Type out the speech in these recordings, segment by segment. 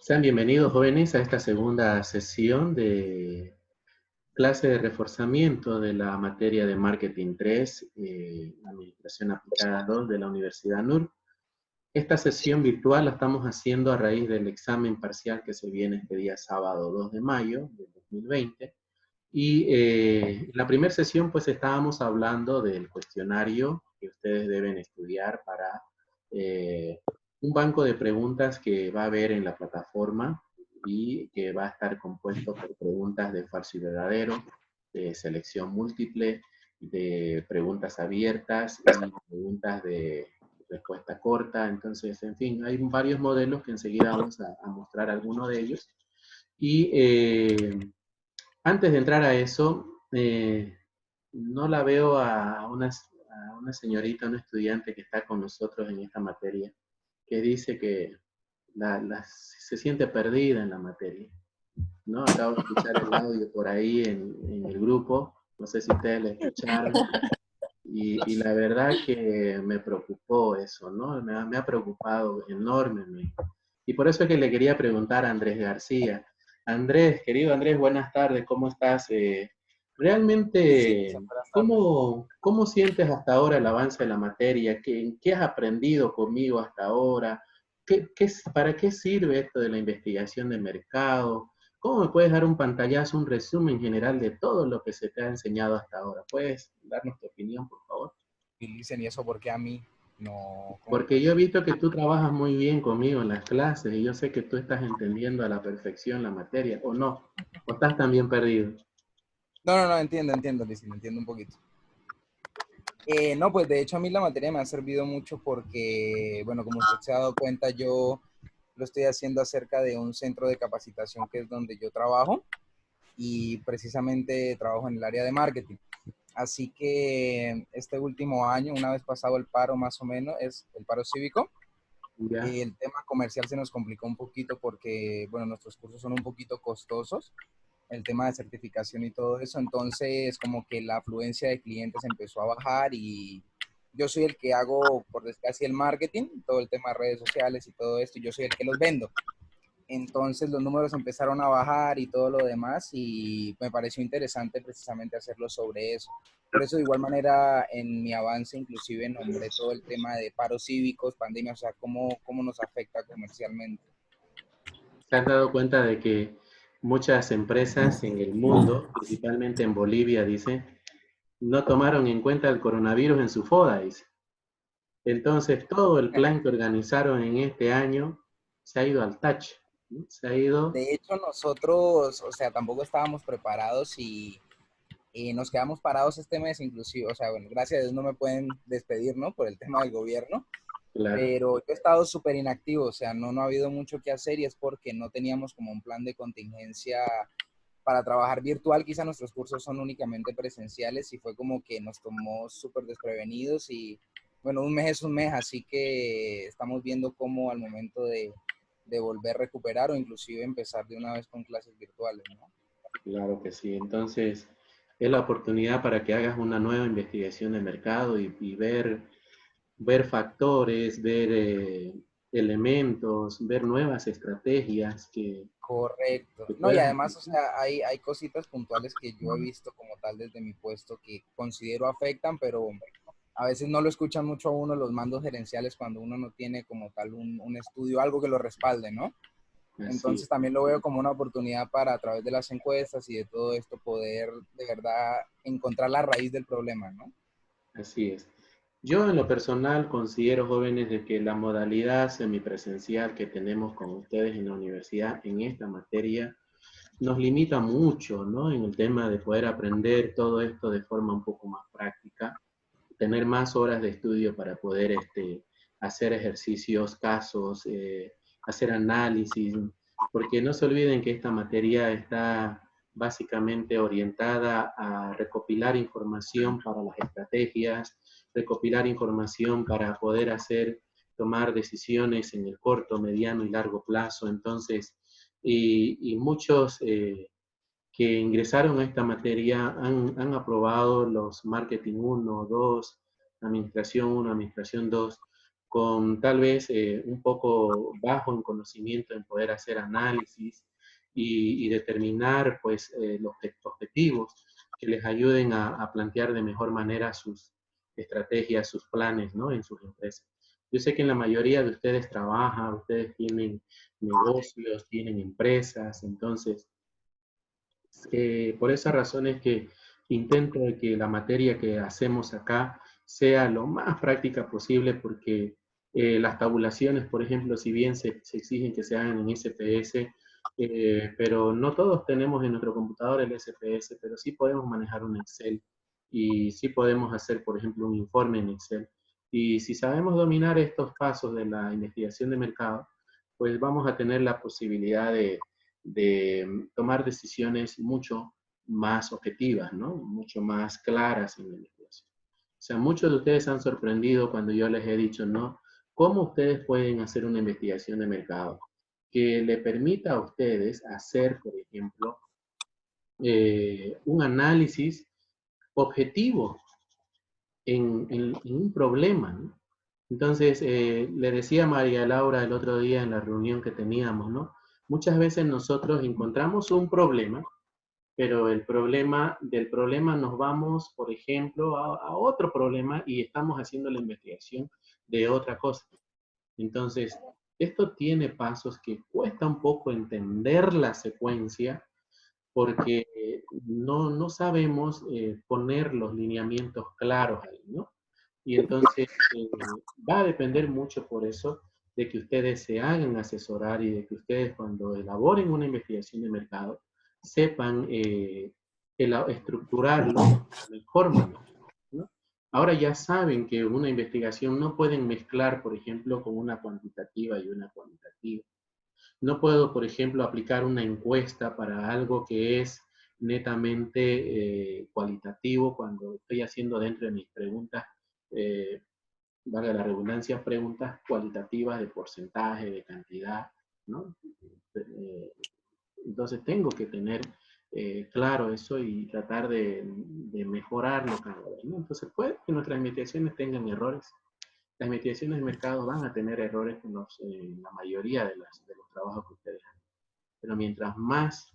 Sean bienvenidos, jóvenes, a esta segunda sesión de clase de reforzamiento de la materia de Marketing 3, Administración Aplicada 2 de la Universidad NUR. Esta sesión virtual la estamos haciendo a raíz del examen parcial que se viene este día sábado 2 de mayo del 2020. Y en la primera sesión pues estábamos hablando del cuestionario que ustedes deben estudiar para eh, un banco de preguntas que va a haber en la plataforma y que va a estar compuesto por preguntas de falso y verdadero, de selección múltiple, de preguntas abiertas y preguntas de respuesta corta. Entonces, en fin, hay varios modelos que enseguida vamos a mostrar algunos de ellos. Y antes de entrar a eso, no la veo a una señorita, una estudiante que está con nosotros en esta materia, que dice que se siente perdida en la materia, ¿no? Acabo de escuchar el audio por ahí en el grupo, no sé si ustedes lo escucharon, y la verdad que me preocupó eso, ¿no? Me ha preocupado enormemente. Y por eso es que le quería preguntar a Andrés García. Andrés, querido Andrés, buenas tardes, ¿cómo estás? Sí, Realmente, buenas tardes. ¿cómo sientes hasta ahora el avance de la materia? ¿Qué has aprendido conmigo hasta ahora? ¿Para qué sirve esto de la investigación de mercado? ¿Cómo me puedes dar un pantallazo, un resumen general de todo lo que se te ha enseñado hasta ahora? ¿Puedes darnos tu opinión, por favor? Utilicen y eso porque a mí no, como Porque yo he pues. visto que tú trabajas muy bien conmigo en las clases y yo sé que tú estás entendiendo a la perfección la materia, ¿o no? ¿O estás también perdido? No, entiendo, Lizzy, entiendo un poquito. No, pues de hecho a mí la materia me ha servido mucho porque, bueno, como usted se ha dado cuenta, yo lo estoy haciendo acerca de un centro de capacitación que es donde yo trabajo y precisamente trabajo en el área de marketing. Así que este último año, una vez pasado el paro más o menos, es el paro cívico, ¿Ya? el tema comercial se nos complicó un poquito porque, bueno, nuestros cursos son un poquito costosos, el tema de certificación y todo eso, entonces como que la afluencia de clientes empezó a bajar y yo soy el que hago, por decir así, el marketing, todo el tema de redes sociales y todo esto, y yo soy el que los vendo. Entonces los números empezaron a bajar y todo lo demás y me pareció interesante precisamente hacerlo sobre eso. Por eso de igual manera en mi avance inclusive nombré todo el tema de paros cívicos, pandemia, o sea, cómo nos afecta comercialmente. ¿Te has dado cuenta de que muchas empresas en el mundo, principalmente en Bolivia, dice, no tomaron en cuenta el coronavirus en su FODA, dice? Entonces, todo el plan que organizaron en este año se ha ido al tacho, ¿no? Se ha ido. De hecho, nosotros, o sea, tampoco estábamos preparados y nos quedamos parados este mes inclusive, o sea, bueno, gracias a Dios no me pueden despedir, ¿no? Por el tema del gobierno, Claro. pero yo he estado súper inactivo, o sea, no ha habido mucho que hacer y es porque no teníamos como un plan de contingencia para trabajar virtual. Quizá nuestros cursos son únicamente presenciales y fue como que nos tomó súper desprevenidos y bueno, un mes es un mes, así que estamos viendo cómo al momento de volver a recuperar o inclusive empezar de una vez con clases virtuales, ¿no? Claro que sí. Entonces, es la oportunidad para que hagas una nueva investigación de mercado y ver factores, ver elementos, ver nuevas estrategias Correcto. que No, y puedas además, o aplicar. sea, hay cositas puntuales que yo he visto como tal desde mi puesto que considero afectan, pero a veces no lo escuchan mucho a uno los mandos gerenciales cuando uno no tiene como tal un estudio, algo que lo respalde, ¿no? Así Entonces es, también lo veo como una oportunidad para a través de las encuestas y de todo esto poder de verdad encontrar la raíz del problema, ¿no? así es. Yo en lo personal considero, jóvenes, de que la modalidad semipresencial que tenemos con ustedes en la universidad en esta materia nos limita mucho, ¿no? En el tema de poder aprender todo esto de forma un poco más práctica, tener más horas de estudio para poder hacer ejercicios, casos, hacer análisis, porque no se olviden que esta materia está básicamente orientada a recopilar información para las estrategias, recopilar información para poder tomar decisiones en el corto, mediano y largo plazo. Entonces, y muchos que ingresaron a esta materia han aprobado los Marketing 1, 2, Administración 1, Administración 2, con tal vez un poco bajo en conocimiento en poder hacer análisis y determinar pues los objetivos que les ayuden a plantear de mejor manera sus estrategias, sus planes, ¿no? En sus empresas. Yo sé que en la mayoría de ustedes trabajan, ustedes tienen negocios, tienen empresas, entonces por esa razón es que intento de que la materia que hacemos acá sea lo más práctica posible porque las tabulaciones, por ejemplo, si bien se exigen que se hagan en SPS, pero no todos tenemos en nuestro computador el SPS, pero sí podemos manejar un Excel y sí podemos hacer, por ejemplo, un informe en Excel. Y si sabemos dominar estos pasos de la investigación de mercado, pues vamos a tener la posibilidad de tomar decisiones mucho más objetivas, ¿no? Mucho más claras en la investigación. O sea, muchos de ustedes se han sorprendido cuando yo les he dicho, ¿no? ¿Cómo ustedes pueden hacer una investigación de mercado que le permita a ustedes hacer, por ejemplo, un análisis objetivo en un problema, ¿no? Entonces, le decía a María Laura el otro día en la reunión que teníamos, ¿no? Muchas veces nosotros encontramos un problema, pero del problema nos vamos, por ejemplo, a otro problema y estamos haciendo la investigación de otra cosa. Entonces, esto tiene pasos que cuesta un poco entender la secuencia porque no sabemos poner los lineamientos claros ahí, ¿no? Y entonces va a depender mucho por eso de que ustedes se hagan asesorar y de que ustedes cuando elaboren una investigación de mercado sepan estructurarlo de la mejor manera, ¿no? Ahora ya saben que una investigación no pueden mezclar, por ejemplo, con una cuantitativa y una cualitativa. No puedo, por ejemplo, aplicar una encuesta para algo que es netamente cualitativo cuando estoy haciendo dentro de mis preguntas, eh, valga la redundancia, preguntas cualitativas de porcentaje, de cantidad, ¿no? Eh, entonces tengo que tener claro eso y tratar de mejorarlo cada vez, ¿no? Entonces puede que nuestras investigaciones tengan errores. Las investigaciones de mercado van a tener errores en la mayoría de los trabajos que ustedes hacen. Pero mientras más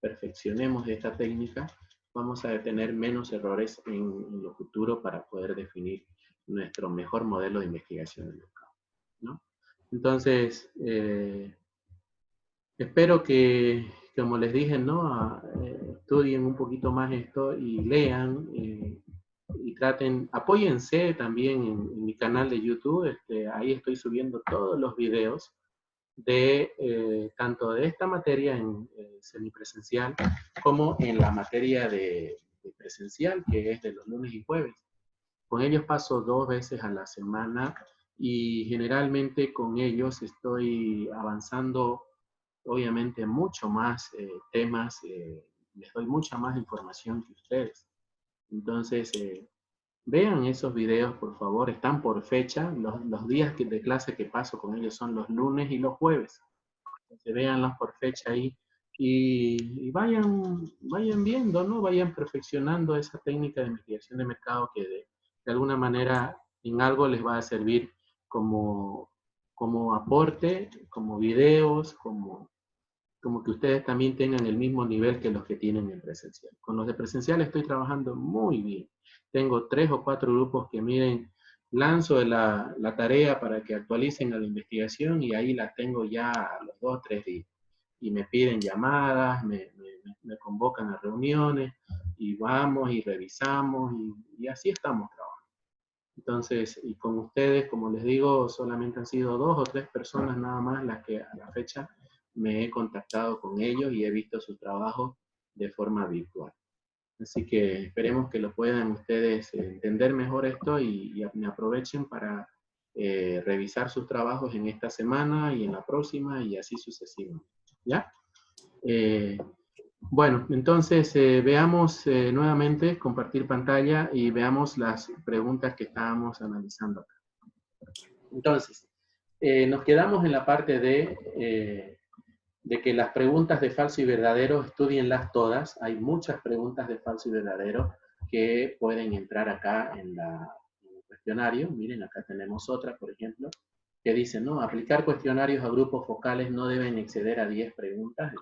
perfeccionemos esta técnica, vamos a tener menos errores en lo futuro para poder definir nuestro mejor modelo de investigación del mercado, ¿no? Entonces, espero que, como les dije, ¿no? Estudien un poquito más esto y lean y traten, apóyense también en mi canal de YouTube, ahí estoy subiendo todos los videos de tanto de esta materia en semipresencial como en la materia de presencial, que es de los lunes y jueves. Con ellos paso 2 veces a la semana y generalmente con ellos estoy avanzando, obviamente, mucho más temas, les doy mucha más información que ustedes. Entonces, vean esos videos, por favor, están por fecha. Los días de clase que paso con ellos son los lunes y los jueves. Entonces, véanlos por fecha ahí y vayan viendo, ¿no? Vayan perfeccionando esa técnica de investigación de mercado que de alguna manera en algo les va a servir como, como aporte, como videos, como que ustedes también tengan el mismo nivel que los que tienen en presencial. Con los de presencial estoy trabajando muy bien. Tengo 3 o 4 grupos que miren, lanzo la tarea para que actualicen a la investigación y ahí la tengo ya a los 2 o 3 días. Y me piden llamadas, me convocan a reuniones y vamos y revisamos y así estamos trabajando. Entonces, y con ustedes, como les digo, solamente han sido 2 o 3 personas nada más las que a la fecha me he contactado con ellos y he visto su trabajo de forma virtual. Así que esperemos que lo puedan ustedes entender mejor esto y me aprovechen para revisar sus trabajos en esta semana y en la próxima y así sucesivamente. ¿Ya? Bueno, entonces veamos nuevamente, compartir pantalla y veamos las preguntas que estábamos analizando acá. Entonces, nos quedamos en la parte de que las preguntas de falso y verdadero, estudienlas todas. Hay muchas preguntas de falso y verdadero que pueden entrar acá en la cuestión cuestionario. Miren, acá tenemos otra, por ejemplo, que dice, ¿no? Aplicar cuestionarios a grupos focales no deben exceder a 10 preguntas.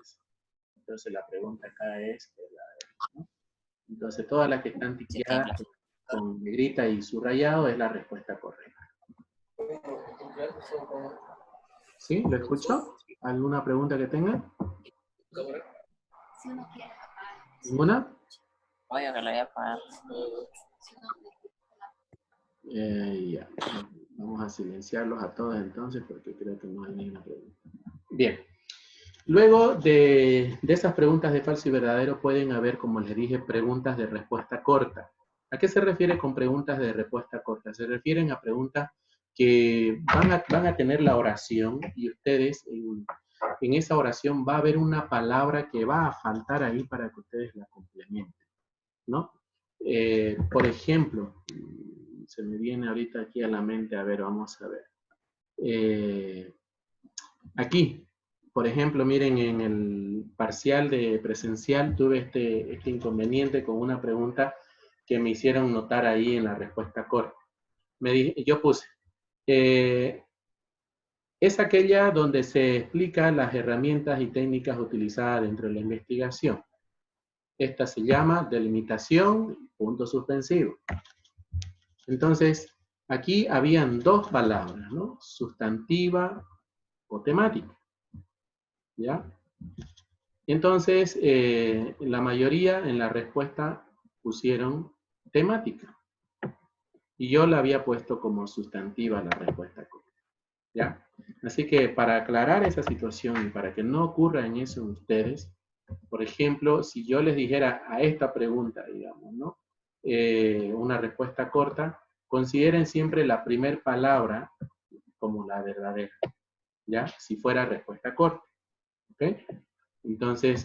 Entonces la pregunta acá es, ¿no? Entonces todas las que están tiqueadas con negrita y subrayado es la respuesta correcta. ¿Sí? ¿Lo escucho? ¿Alguna pregunta que tenga? ¿Ninguna? Oye, que lo voy a pagar. Ya. Vamos a silenciarlos a todos entonces porque creo que no hay ninguna pregunta. Bien. Luego de esas preguntas de falso y verdadero pueden haber, como les dije, preguntas de respuesta corta. ¿A qué se refiere con preguntas de respuesta corta? Se refieren a preguntas que van a tener la oración y ustedes en esa oración va a haber una palabra que va a faltar ahí para que ustedes la complementen, ¿no? Por ejemplo, se me viene ahorita aquí a la mente, a ver, vamos a ver. Aquí, por ejemplo, miren, en el parcial de presencial tuve este inconveniente con una pregunta que me hicieron notar ahí en la respuesta corta. Yo puse, es aquella donde se explican las herramientas y técnicas utilizadas dentro de la investigación. Esta se llama delimitación, punto suspensivo. Entonces, aquí habían dos palabras, ¿no? Sustantiva o temática. ¿Ya? Entonces, la mayoría en la respuesta pusieron temática. Y yo la había puesto como sustantiva la respuesta. ¿Ya? Así que para aclarar esa situación y para que no ocurra en eso en ustedes, por ejemplo, si yo les dijera a esta pregunta, digamos, ¿no? Una respuesta corta, consideren siempre la primera palabra como la verdadera, ¿ya? Si fuera respuesta corta, ¿ok? Entonces,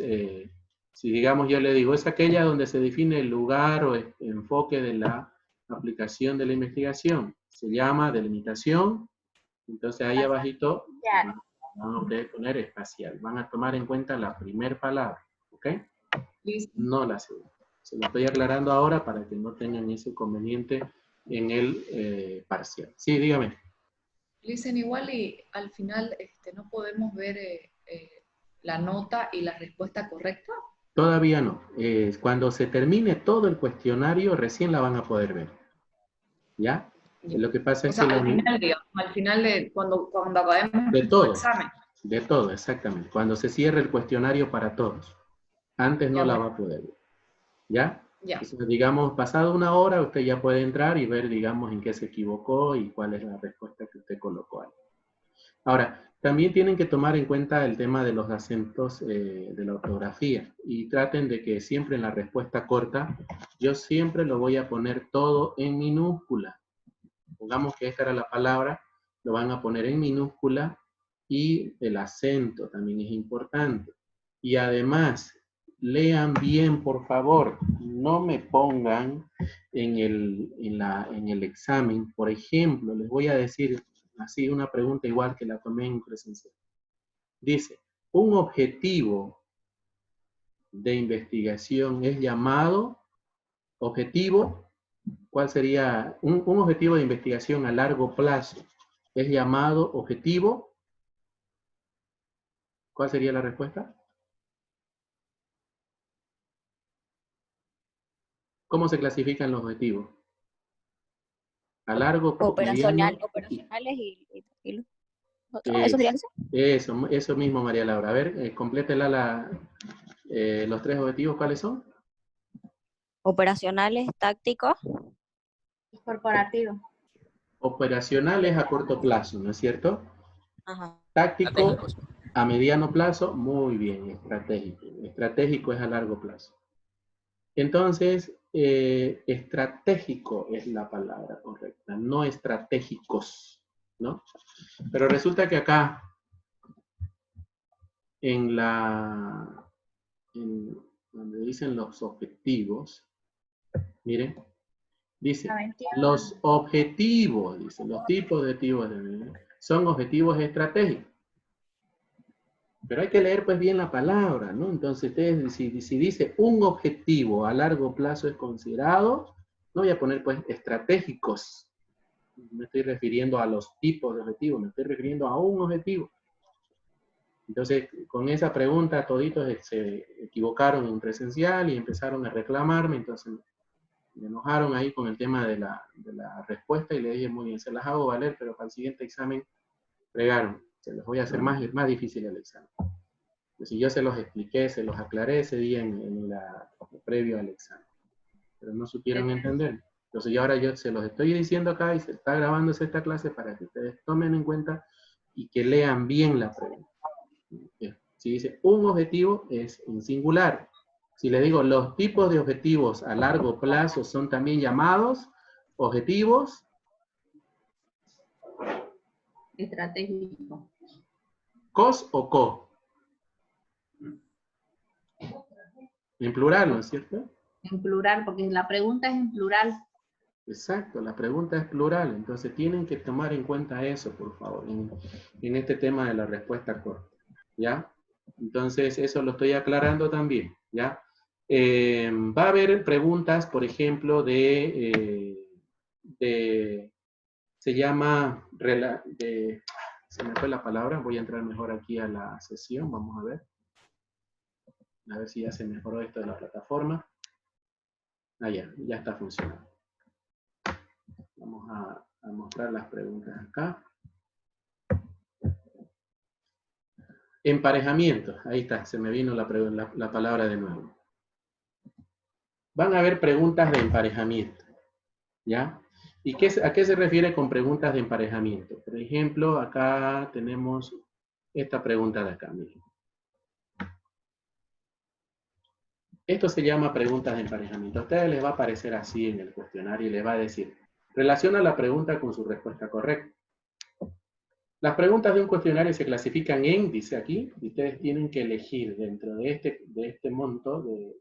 si digamos yo le digo, es aquella donde se define el lugar o el enfoque de la aplicación de la investigación, se llama delimitación. Entonces ahí abajito van a ustedes poner espacial. Van a tomar en cuenta la primera palabra, ¿ok? No la segunda. Se lo estoy aclarando ahora para que no tengan ese inconveniente en el parcial. Sí, dígame. Dicen igual y al final no podemos ver la nota y la respuesta correcta. Todavía no. Cuando se termine todo el cuestionario, recién la van a poder ver. ¿Ya? Lo que pasa es que al final de cuando acabemos de todo, el examen. De todo, exactamente. Cuando se cierre el cuestionario para todos. Antes no la va a poder ver. ¿Ya? Ya. Entonces, digamos, pasado una hora, usted ya puede entrar y ver, digamos, en qué se equivocó y cuál es la respuesta que usted colocó ahí. Ahora, también tienen que tomar en cuenta el tema de los acentos de la ortografía y traten de que siempre en la respuesta corta, yo siempre lo voy a poner todo en minúscula. Pongamos que esta era la palabra, lo van a poner en minúscula y el acento también es importante. Y además, lean bien, por favor. No me pongan en el examen. Por ejemplo, les voy a decir así una pregunta igual que la tomé en presencial. Dice, un objetivo de investigación es llamado objetivo. ¿Cuál sería un objetivo de investigación a largo plazo? ¿Es llamado objetivo? ¿Cuál sería la respuesta? ¿Cómo se clasifican los objetivos? A largo, Operacionales y ¿eso sería eso? Eso mismo, María Laura. A ver, complétela los tres objetivos, ¿cuáles son? Operacionales, tácticos. Corporativo. Operacionales a corto plazo, ¿no es cierto? Ajá. Táctico a mediano plazo, muy bien, estratégico. Estratégico es a largo plazo. Entonces, estratégico es la palabra correcta, no estratégicos, ¿no? Pero resulta que acá, donde dicen los objetivos, miren, dice, los objetivos, dice, los tipos de objetivos son objetivos estratégicos. Pero hay que leer pues bien la palabra, ¿no? Entonces, ustedes, si dice un objetivo a largo plazo es considerado, no voy a poner pues estratégicos, me estoy refiriendo a los tipos de objetivos, me estoy refiriendo a un objetivo. Entonces, con esa pregunta, toditos se equivocaron en presencial y empezaron a reclamarme, entonces me enojaron ahí con el tema de la respuesta y le dije, muy bien, se las hago valer, pero para el siguiente examen fregaron, se los voy a hacer más difícil el examen. Entonces yo se los expliqué, se los aclaré ese día previo al examen, pero no supieron entender. Entonces ahora yo se los estoy diciendo acá y se está grabándose esta clase para que ustedes tomen en cuenta y que lean bien la pregunta. Si dice un objetivo es en singular. Si le digo los tipos de objetivos a largo plazo son también llamados objetivos estratégicos. ¿Cos o co? En plural, ¿no es cierto? En plural, porque la pregunta es en plural. Exacto, la pregunta es plural, entonces tienen que tomar en cuenta eso, por favor, en este tema de la respuesta corta, ¿ya? Entonces, eso lo estoy aclarando también, ¿ya? Va a haber preguntas, por ejemplo, se llama, se me fue la palabra, voy a entrar mejor aquí a la sesión, vamos a ver si ya se mejoró esto de la plataforma. Ah, ya está funcionando. Vamos a mostrar las preguntas acá. Emparejamiento, ahí está, se me vino la palabra de nuevo. Van a haber preguntas de emparejamiento, ¿ya? ¿Y a qué se refiere con preguntas de emparejamiento? Por ejemplo, acá tenemos esta pregunta de acá, miren. Esto se llama preguntas de emparejamiento. A ustedes les va a aparecer así en el cuestionario y les va a decir, relaciona la pregunta con su respuesta correcta. Las preguntas de un cuestionario se clasifican en, dice aquí, y ustedes tienen que elegir dentro de este monto de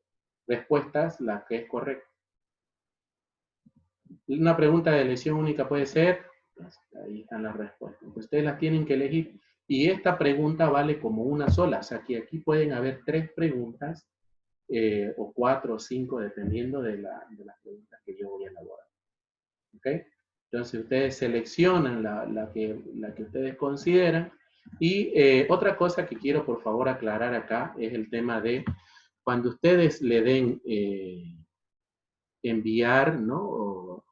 respuestas la que es correcta. Una pregunta de elección única puede ser, ahí están las respuestas. Ustedes las tienen que elegir y esta pregunta vale como una sola, o sea que aquí pueden haber 3 preguntas o 4 o 5 dependiendo de las preguntas que yo voy a elaborar. ¿Ok? Entonces ustedes seleccionan la que ustedes consideran. Y otra cosa que quiero por favor aclarar acá es el tema de cuando ustedes le den enviar, ¿no? O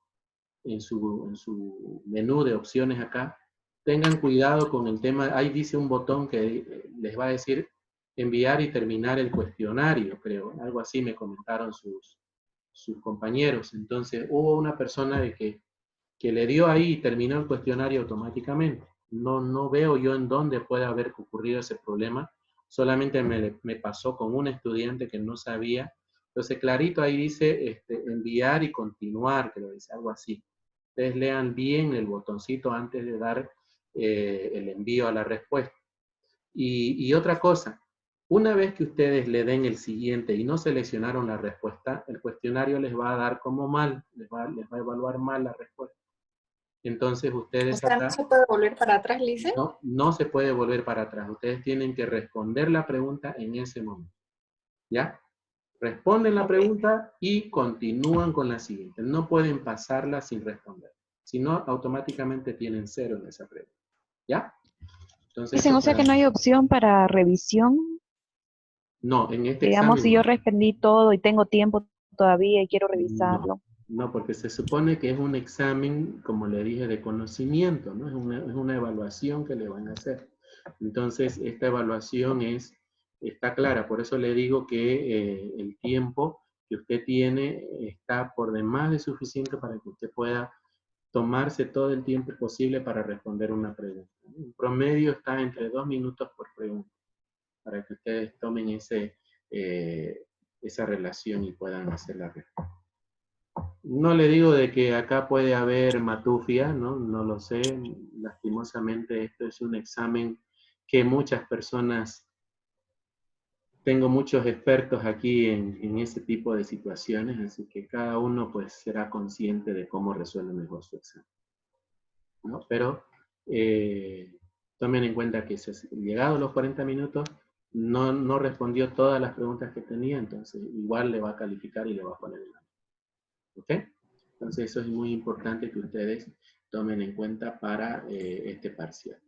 en su menú de opciones acá, tengan cuidado con el tema, ahí dice un botón que les va a decir enviar y terminar el cuestionario, creo. Algo así me comentaron sus compañeros. Entonces hubo una persona que le dio ahí y terminó el cuestionario automáticamente. No veo yo en dónde puede haber ocurrido ese problema. Solamente me pasó con un estudiante que no sabía. Entonces, clarito ahí dice enviar y continuar, creo que dice algo así. Ustedes lean bien el botoncito antes de dar el envío a la respuesta. Y otra cosa, una vez que ustedes le den el siguiente y no seleccionaron la respuesta, el cuestionario les va a dar como mal, les va a evaluar mal la respuesta. Entonces ustedes o sea, acá... ¿no se puede volver para atrás, Lice? No se puede volver para atrás. Ustedes tienen que responder la pregunta en ese momento. ¿Ya? Responden la pregunta y continúan con la siguiente. No pueden pasarla sin responder. Si no, automáticamente tienen 0 en esa pregunta. ¿Ya? Entonces, Dicen, o sea que no hay opción para revisión. No, en este Digamos, examen si yo no. respondí todo y tengo tiempo todavía y quiero revisarlo. No, porque se supone que es un examen, como le dije, de conocimiento, ¿no? Es una evaluación que le van a hacer. Entonces, esta evaluación está clara, por eso le digo que el tiempo que usted tiene está por demás de suficiente para que usted pueda tomarse todo el tiempo posible para responder una pregunta. En promedio está entre 2 minutos por pregunta, para que ustedes tomen esa relación y puedan hacer la respuesta. No le digo de que acá puede haber matufia, ¿no? No lo sé. Lastimosamente esto es un examen que muchas personas, tengo muchos expertos aquí en ese tipo de situaciones, así que cada uno pues será consciente de cómo resuelve mejor su examen, ¿no? Pero tomen en cuenta que llegados los 40 minutos no respondió todas las preguntas que tenía, entonces igual le va a calificar y le va a poner el ¿ok? Entonces eso es muy importante que ustedes tomen en cuenta para este parcial.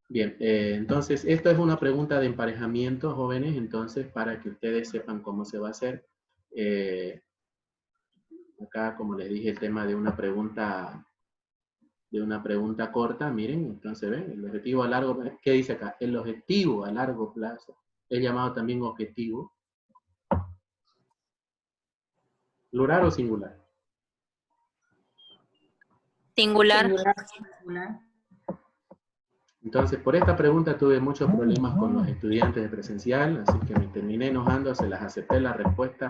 Bien, entonces, esto es una pregunta de emparejamiento, jóvenes, entonces, para que ustedes sepan cómo se va a hacer. Acá, como les dije, el tema de una pregunta corta, miren, entonces, ¿ven? El objetivo a largo plazo, ¿qué dice acá? El objetivo a largo plazo, es llamado también objetivo. ¿Plural o singular? Singular. Singular. Entonces, por esta pregunta tuve muchos problemas con los estudiantes de presencial, así que me terminé enojando, se las acepté la respuesta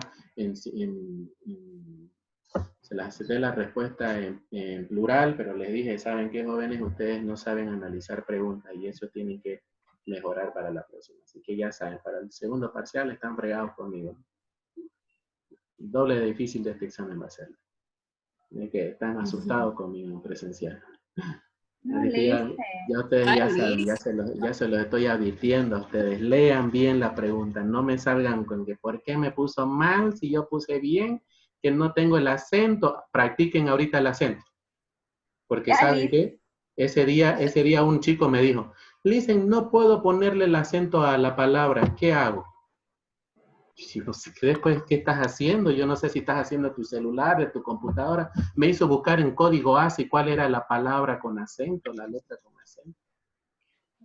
en plural, pero les dije, ¿saben qué, jóvenes? Ustedes no saben analizar preguntas y eso tienen que mejorar para la próxima. Así que ya saben, para el segundo parcial están fregados conmigo. Doble de difícil de este examen va a ser. De que están asustados conmigo en presencial. No, Así que ya ustedes ya saben, ya se los estoy advirtiendo a ustedes. Lean bien la pregunta, no me salgan con que ¿por qué me puso mal si yo puse bien? Que no tengo el acento. Practiquen ahorita el acento. Porque Ya, ¿saben Liz. qué? Ese día un chico me dijo, Listen, no puedo ponerle el acento a la palabra, ¿qué hago? Y no sé qué después, ¿qué estás haciendo? Yo no sé si estás haciendo tu celular, de tu computadora. Me hizo buscar en código ASCII cuál era la palabra con acento, la letra con acento.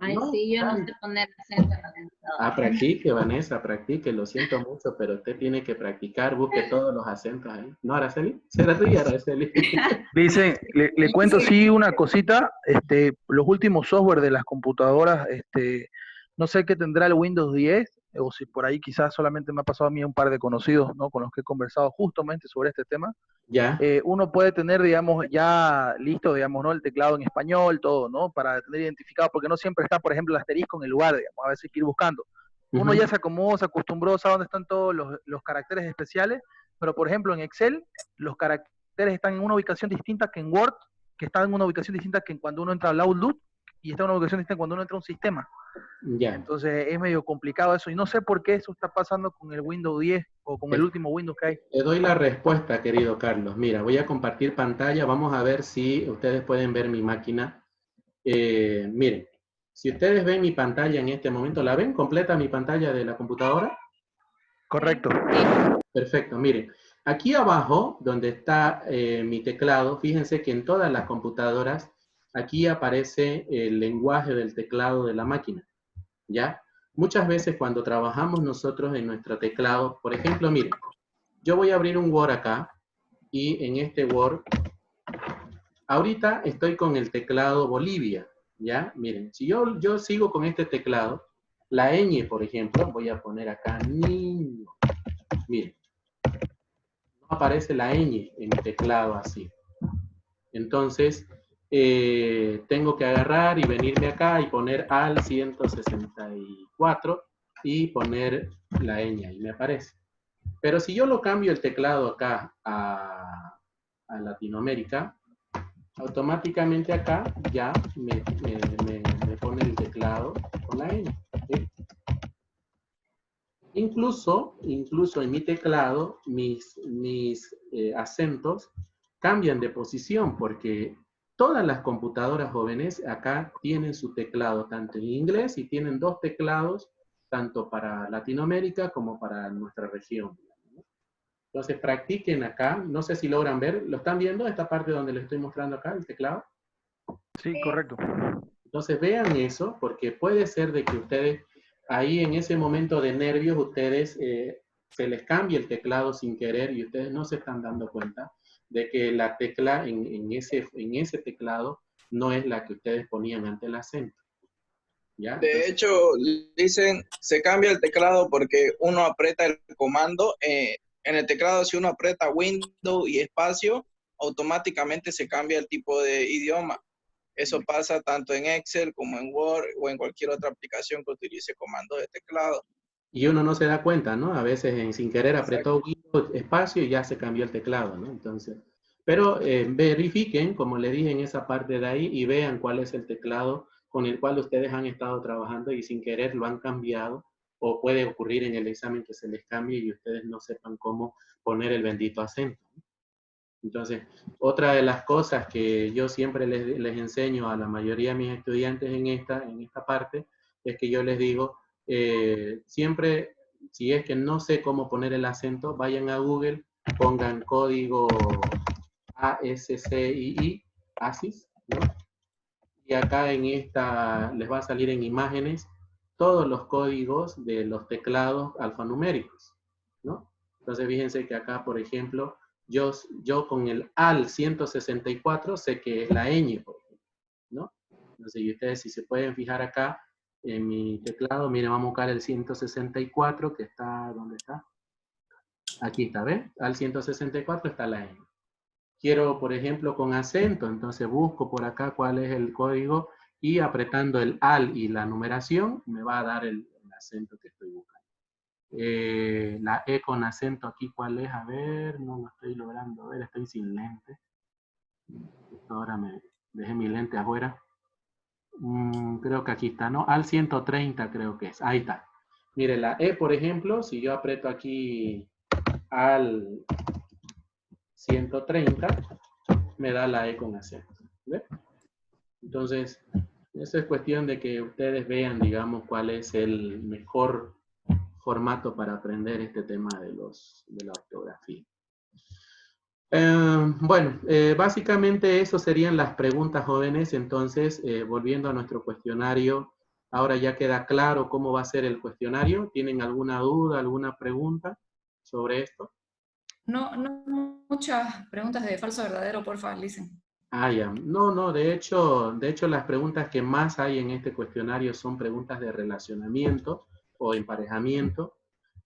Ay, No, sí, yo no sé poner acento en la computadora. practique, Vanessa, practique, lo siento mucho, pero usted tiene que practicar, busque todos los acentos ahí. ¿No, Araceli? ¿Será tú, Araceli? Dicen, le cuento sí una cosita, los últimos software de las computadoras, no sé qué tendrá el Windows 10, o si por ahí quizás solamente me ha pasado a mí un par de conocidos, ¿no? Con los que he conversado justamente sobre este tema. Ya. Uno puede tener, digamos, ya listo, digamos, ¿no? El teclado en español, todo, ¿no? Para tener identificado, porque no siempre está, por ejemplo, el asterisco en el lugar, digamos, a veces hay que ir buscando. Uno ya se acomodó, se acostumbró, sabe dónde están todos los caracteres especiales, pero por ejemplo en Excel, los caracteres están en una ubicación distinta que en Word, que están en una ubicación distinta que cuando uno entra al Outlook, y está en una ubicación distinta cuando uno entra a un sistema. Ya. Entonces es medio complicado eso, y no sé por qué eso está pasando con el Windows 10 o con el último Windows que hay. Te doy la respuesta, querido Carlos. Mira, voy a compartir pantalla, vamos a ver si ustedes pueden ver mi máquina. Miren, si ustedes ven mi pantalla en este momento, ¿la ven completa mi pantalla de la computadora? Correcto. Perfecto, miren. Aquí abajo, donde está mi teclado, fíjense que en todas las computadoras, aquí aparece el lenguaje del teclado de la máquina, ¿ya? Muchas veces cuando trabajamos nosotros en nuestro teclado, por ejemplo, miren, yo voy a abrir un Word acá, y en este Word, ahorita estoy con el teclado Bolivia, ¿ya? Miren, si yo sigo con este teclado, la ñ, por ejemplo, voy a poner acá niño, miren. No aparece la ñ en mi teclado así. Entonces, tengo que agarrar y venirme acá y poner al 164 y poner la ñ y me aparece. Pero si yo lo cambio el teclado acá a Latinoamérica, automáticamente acá ya me pone el teclado con la ñ. ¿Sí? Incluso en mi teclado, mis acentos cambian de posición porque todas las computadoras jóvenes acá tienen su teclado tanto en inglés y tienen dos teclados tanto para Latinoamérica como para nuestra región. Entonces practiquen acá, no sé si logran ver, ¿lo están viendo? Esta parte donde les estoy mostrando acá el teclado. Sí, correcto. Entonces vean eso porque puede ser de que ustedes ahí en ese momento de nervios ustedes se les cambie el teclado sin querer y ustedes no se están dando cuenta de que la tecla en ese teclado no es la que ustedes ponían ante el acento. ¿Ya? De hecho, dicen, se cambia el teclado porque uno aprieta el comando. En el teclado, si uno aprieta Windows y espacio, automáticamente se cambia el tipo de idioma. Eso pasa tanto en Excel como en Word o en cualquier otra aplicación que utilice comandos de teclado. Y uno no se da cuenta, ¿no? A veces sin querer apretó Windows espacio y ya se cambió el teclado, ¿no? Entonces, pero verifiquen, como le dije en esa parte de ahí, y vean cuál es el teclado con el cual ustedes han estado trabajando y sin querer lo han cambiado, o puede ocurrir en el examen que se les cambie y ustedes no sepan cómo poner el bendito acento. Entonces, otra de las cosas que yo siempre les enseño a la mayoría de mis estudiantes en esta parte, es que yo les digo, siempre, si es que no sé cómo poner el acento, vayan a Google, pongan código ASCII, ASIS, ¿no? Y acá en esta les va a salir en imágenes todos los códigos de los teclados alfanuméricos, ¿no? Entonces fíjense que acá, por ejemplo, yo con el AL 164 sé que es la ñ, por ejemplo, ¿no? Entonces, y ustedes si se pueden fijar acá en mi teclado, miren, vamos a buscar el 164, que está, ¿dónde está? Aquí está, ¿ven? AL 164 está la ñ. Quiero, por ejemplo, con acento, entonces busco por acá cuál es el código y apretando el AL y la numeración me va a dar el acento que estoy buscando. La E con acento aquí, ¿cuál es? A ver, no lo estoy logrando ver, estoy sin lente. Ahora me dejé mi lente afuera. Creo que aquí está, ¿no? AL 130 creo que es, ahí está. Mire, la E, por ejemplo, si yo aprieto aquí AL 130, me da la E con acento. ¿Ve? Entonces, eso es cuestión de que ustedes vean, digamos, cuál es el mejor formato para aprender este tema de la ortografía. Bueno, básicamente eso serían las preguntas, jóvenes. Entonces, volviendo a nuestro cuestionario, ahora ya queda claro cómo va a ser el cuestionario. ¿Tienen alguna duda, alguna pregunta sobre esto? No, muchas preguntas de falso verdadero, porfa, Listen. Ah, ya. No, de hecho las preguntas que más hay en este cuestionario son preguntas de relacionamiento o emparejamiento.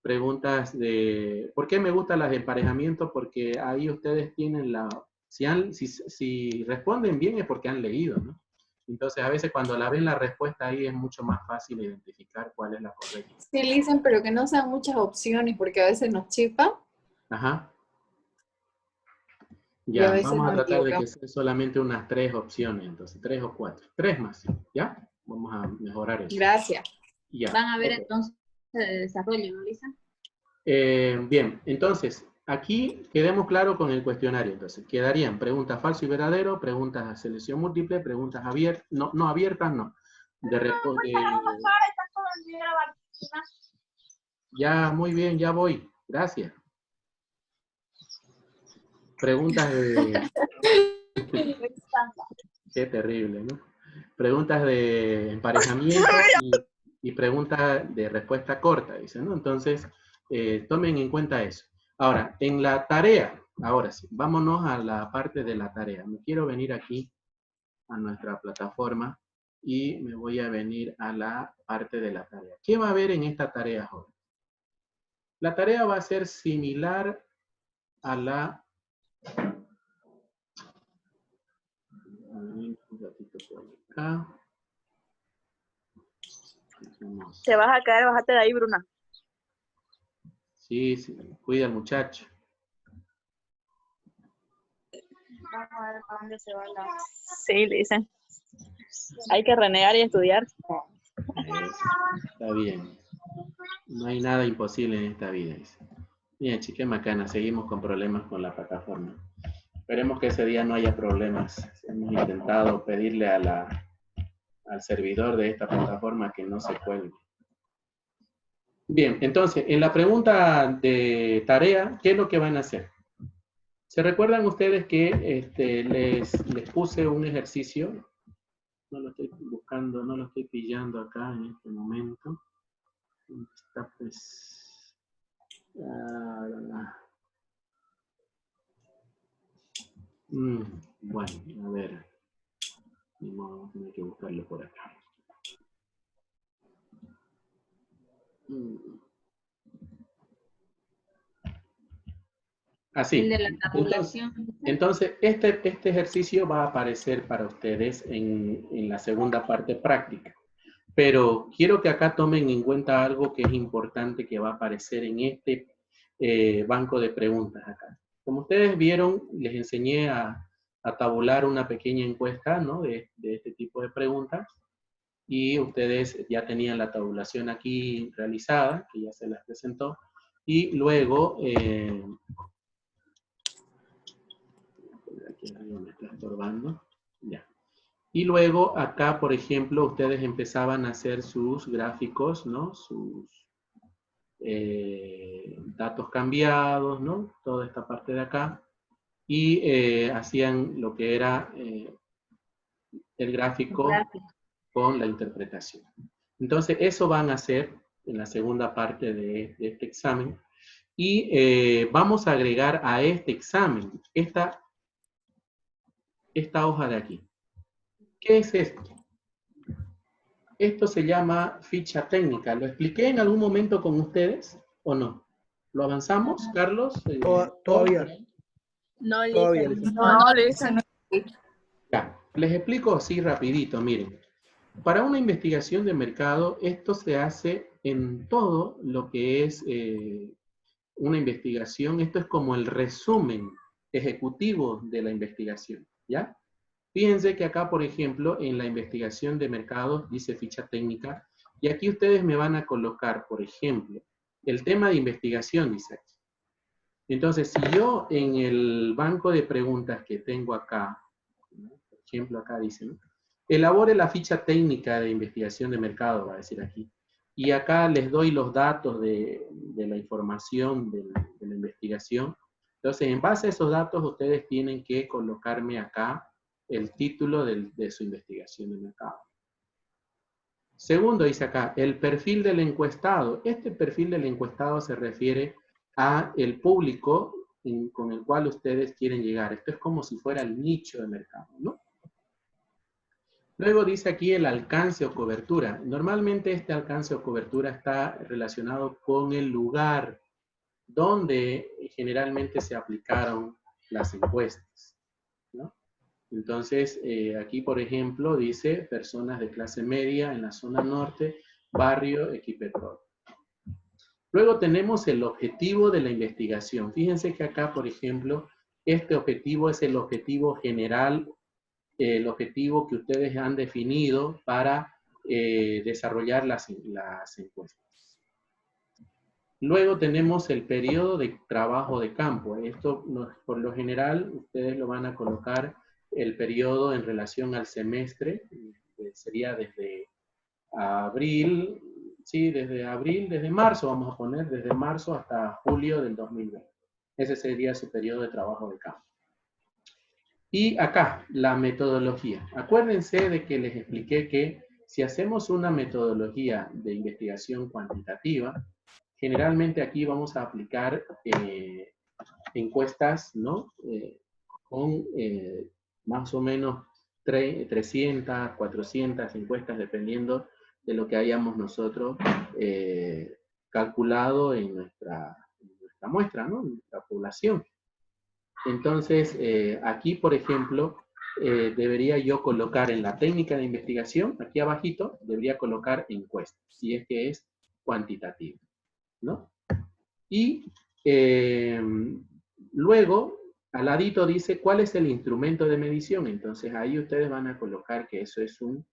Preguntas de... ¿Por qué me gustan las de emparejamiento? Porque ahí ustedes tienen la... Si responden bien es porque han leído, ¿no? Entonces a veces cuando la ven la respuesta ahí es mucho más fácil identificar cuál es la correcta. Sí, Listen, pero que no sean muchas opciones porque a veces nos chipa. Ajá. Y a Ya, veces vamos a nos tratar de que equivocamos. sean solamente unas 3 opciones, entonces 3 o 4. 3 más, ¿ya? Vamos a mejorar eso. Gracias. Ya. Van a ver Ok. entonces de desarrollo, ¿no, Lisa? Bien, entonces, aquí quedemos claro con el cuestionario. Entonces, quedarían preguntas falso y verdadero, preguntas de selección múltiple, preguntas abiertas, no abiertas, no. Ya, muy bien, ya voy. Gracias. Preguntas de... Qué terrible, ¿no? Preguntas de emparejamiento y preguntas de respuesta corta, dice, ¿no? Entonces, tomen en cuenta eso. Ahora, en la tarea, ahora sí, vámonos a la parte de la tarea. Me quiero venir aquí a nuestra plataforma y me voy a venir a la parte de la tarea. ¿Qué va a haber en esta tarea, joven? La tarea va a ser similar a la... Un ratito por acá. Te vas a caer, bájate de ahí, Bruna. Sí, cuida al muchacho. Vamos a ver para dónde se va la... Sí, le dicen. Hay que renegar y estudiar. Está bien. No hay nada imposible en esta vida. Bien, chique macana, seguimos con problemas con la plataforma. Esperemos que ese día no haya problemas. Hemos intentado pedirle al servidor de esta plataforma que no se cuelgue. Bien, entonces, en la pregunta de tarea, ¿qué es lo que van a hacer? ¿Se recuerdan ustedes que les puse un ejercicio? No lo estoy buscando, no lo estoy pillando acá en este momento. Está pues... bueno, a ver. Vamos a tener que buscarlo por acá. Así. El de la tabulación. Entonces este ejercicio va a aparecer para ustedes en la segunda parte práctica. Pero quiero que acá tomen en cuenta algo que es importante que va a aparecer en este banco de preguntas acá. Como ustedes vieron, les enseñé a tabular una pequeña encuesta, ¿no? de este tipo de preguntas. Y ustedes ya tenían la tabulación aquí realizada, que ya se las presentó. Y luego... Aquí arriba me está estorbando. Ya. Y luego acá, por ejemplo, ustedes empezaban a hacer sus gráficos, ¿no? Sus datos cambiados, ¿no? Toda esta parte de acá. Y hacían lo que era el gráfico con la interpretación. Entonces, eso van a hacer en la segunda parte de este examen. Y vamos a agregar a este examen esta hoja de aquí. ¿Qué es esto? Esto se llama ficha técnica. ¿Lo expliqué en algún momento con ustedes o no? ¿Lo avanzamos, Carlos? Todavía. No, Todavía, Lisa. licenciado. No, Lisa. Ya, les explico así rapidito, miren. Para una investigación de mercado, esto se hace en todo lo que es una investigación. Esto es como el resumen ejecutivo de la investigación, ¿ya? Fíjense que acá, por ejemplo, en la investigación de mercados dice ficha técnica, y aquí ustedes me van a colocar, por ejemplo, el tema de investigación, dice aquí. Entonces, si yo en el banco de preguntas que tengo acá, ¿no? Por ejemplo, acá dice, ¿no? Elabore la ficha técnica de investigación de mercado, va a decir aquí. Y acá les doy los datos de la información de la investigación. Entonces, en base a esos datos, ustedes tienen que colocarme acá el título de su investigación de mercado. Segundo, dice acá, el perfil del encuestado. Este perfil del encuestado se refiere a el público con el cual ustedes quieren llegar. Esto es como si fuera el nicho de mercado, ¿no? Luego dice aquí el alcance o cobertura. Normalmente este alcance o cobertura está relacionado con el lugar donde generalmente se aplicaron las encuestas, ¿no? Entonces, aquí, por ejemplo, dice personas de clase media en la zona norte, barrio Equipetrol. Luego tenemos el objetivo de la investigación. Fíjense que acá, por ejemplo, este objetivo es el objetivo general, el objetivo que ustedes han definido para desarrollar las encuestas. Luego tenemos el periodo de trabajo de campo. Esto, por lo general, ustedes lo van a colocar el periodo en relación al semestre, sería desde abril, sí, desde marzo, vamos a poner, desde marzo hasta julio del 2020. Ese sería su periodo de trabajo de campo. Y acá, la metodología. Acuérdense de que les expliqué que si hacemos una metodología de investigación cuantitativa, generalmente aquí vamos a aplicar encuestas, ¿no? Con más o menos 300, 400 encuestas, dependiendo de lo que hayamos nosotros calculado en nuestra muestra, ¿no? En nuestra población. Entonces, aquí, por ejemplo, debería yo colocar en la técnica de investigación, aquí abajito, debería colocar encuestas, si es que es cuantitativa, ¿no? Y luego, al ladito dice cuál es el instrumento de medición. Entonces, ahí ustedes van a colocar que eso es un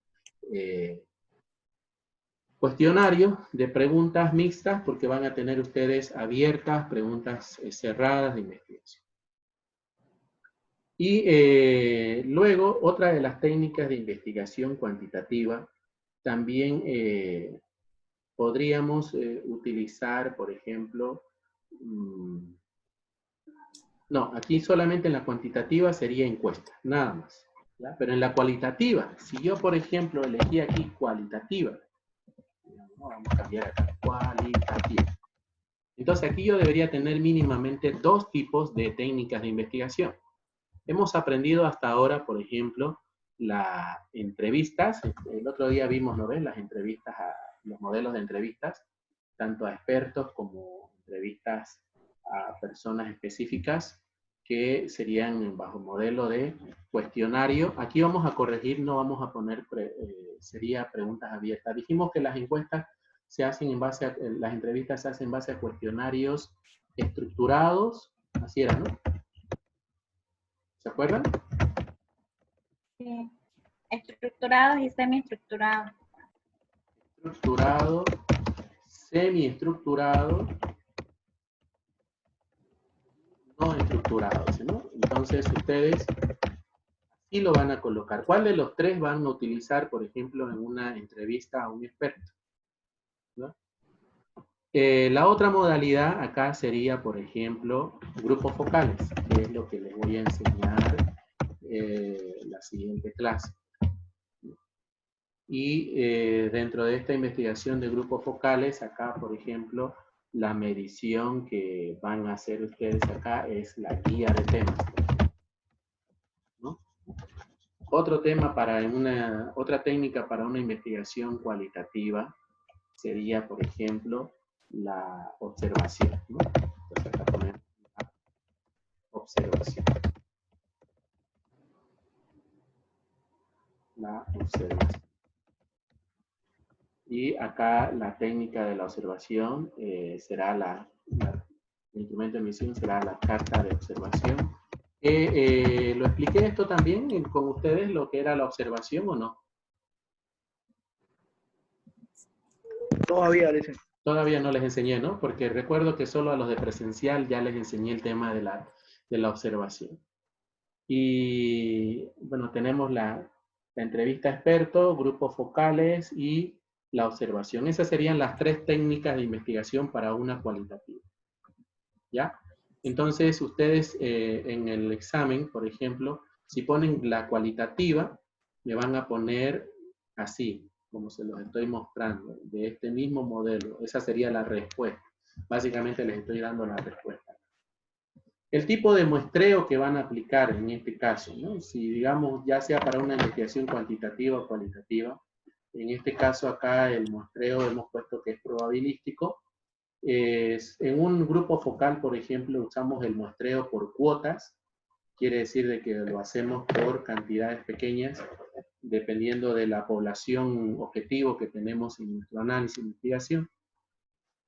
cuestionario de preguntas mixtas, porque van a tener ustedes abiertas, preguntas cerradas de investigación. Y luego, otra de las técnicas de investigación cuantitativa, también podríamos utilizar, por ejemplo, no, aquí solamente en la cuantitativa sería encuesta, nada más, ¿ya? Pero en la cualitativa, si yo, por ejemplo, elegí aquí cualitativa, vamos a cambiar acá, cualitativa. Entonces aquí yo debería tener mínimamente 2 tipos de técnicas de investigación. Hemos aprendido hasta ahora, por ejemplo, las entrevistas. El otro día vimos, ¿no ves? Las entrevistas, los modelos de entrevistas, tanto a expertos como entrevistas a personas específicas, que serían bajo modelo de cuestionario. Aquí vamos a corregir, no vamos a poner, sería preguntas abiertas. Dijimos que las encuestas se hacen en base a, las entrevistas se hacen en base a cuestionarios estructurados, así era, ¿no? ¿Se acuerdan? Sí. Estructurados y semiestructurados. Estructurado, semiestructurado, no estructurado, ¿no? Entonces ustedes y lo van a colocar. ¿Cuál de los tres van a utilizar, por ejemplo, en una entrevista a un experto? ¿No? La otra modalidad acá sería, por ejemplo, grupos focales, que es lo que les voy a enseñar la siguiente clase. Y dentro de esta investigación de grupos focales, acá, por ejemplo, la medición que van a hacer ustedes acá es la guía de temas, ¿no? Otra técnica para una investigación cualitativa sería, por ejemplo, la observación, ¿no? Entonces acá ponemos la observación. La observación. Y acá la técnica de la observación será el instrumento de medición será la carta de observación. ¿Lo expliqué esto también con ustedes, lo que era la observación o no? Todavía, dicen. Todavía no les enseñé, ¿no? Porque recuerdo que solo a los de presencial ya les enseñé el tema de la observación. Y bueno, tenemos la entrevista experto, grupos focales y la observación. Esas serían las tres técnicas de investigación para una cualitativa. ¿Ya? Entonces, ustedes en el examen, por ejemplo, si ponen la cualitativa, me van a poner así, como se los estoy mostrando, de este mismo modelo. Esa sería la respuesta. Básicamente les estoy dando la respuesta. El tipo de muestreo que van a aplicar en este caso, ¿no? Si digamos, ya sea para una investigación cuantitativa o cualitativa, en este caso acá el muestreo hemos puesto que es probabilístico. En un grupo focal, por ejemplo, usamos el muestreo por cuotas. Quiere decir de que lo hacemos por cantidades pequeñas, dependiendo de la población objetivo que tenemos en nuestro análisis de investigación.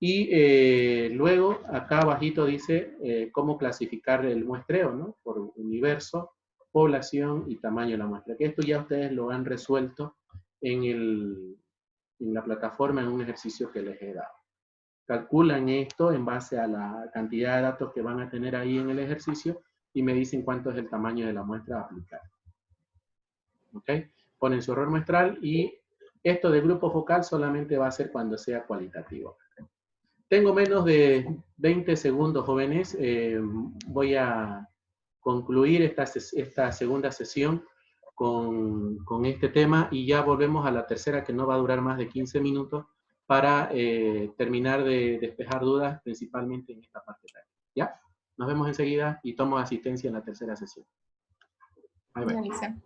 Y luego, acá abajito dice cómo clasificar el muestreo, ¿no? Por universo, población y tamaño de la muestra. Que esto ya ustedes lo han resuelto en la plataforma en un ejercicio que les he dado. Calculan esto en base a la cantidad de datos que van a tener ahí en el ejercicio y me dicen cuánto es el tamaño de la muestra a aplicar. ¿Ok? Ponen su error muestral y esto de grupo focal solamente va a ser cuando sea cualitativo. Tengo menos de 20 segundos, jóvenes. Voy a concluir esta segunda sesión con este tema y ya volvemos a la tercera, que no va a durar más de 15 minutos, para terminar de despejar dudas, principalmente en esta parte de aquí. ¿Ya? Nos vemos enseguida y tomo asistencia en la tercera sesión. Bye, bye.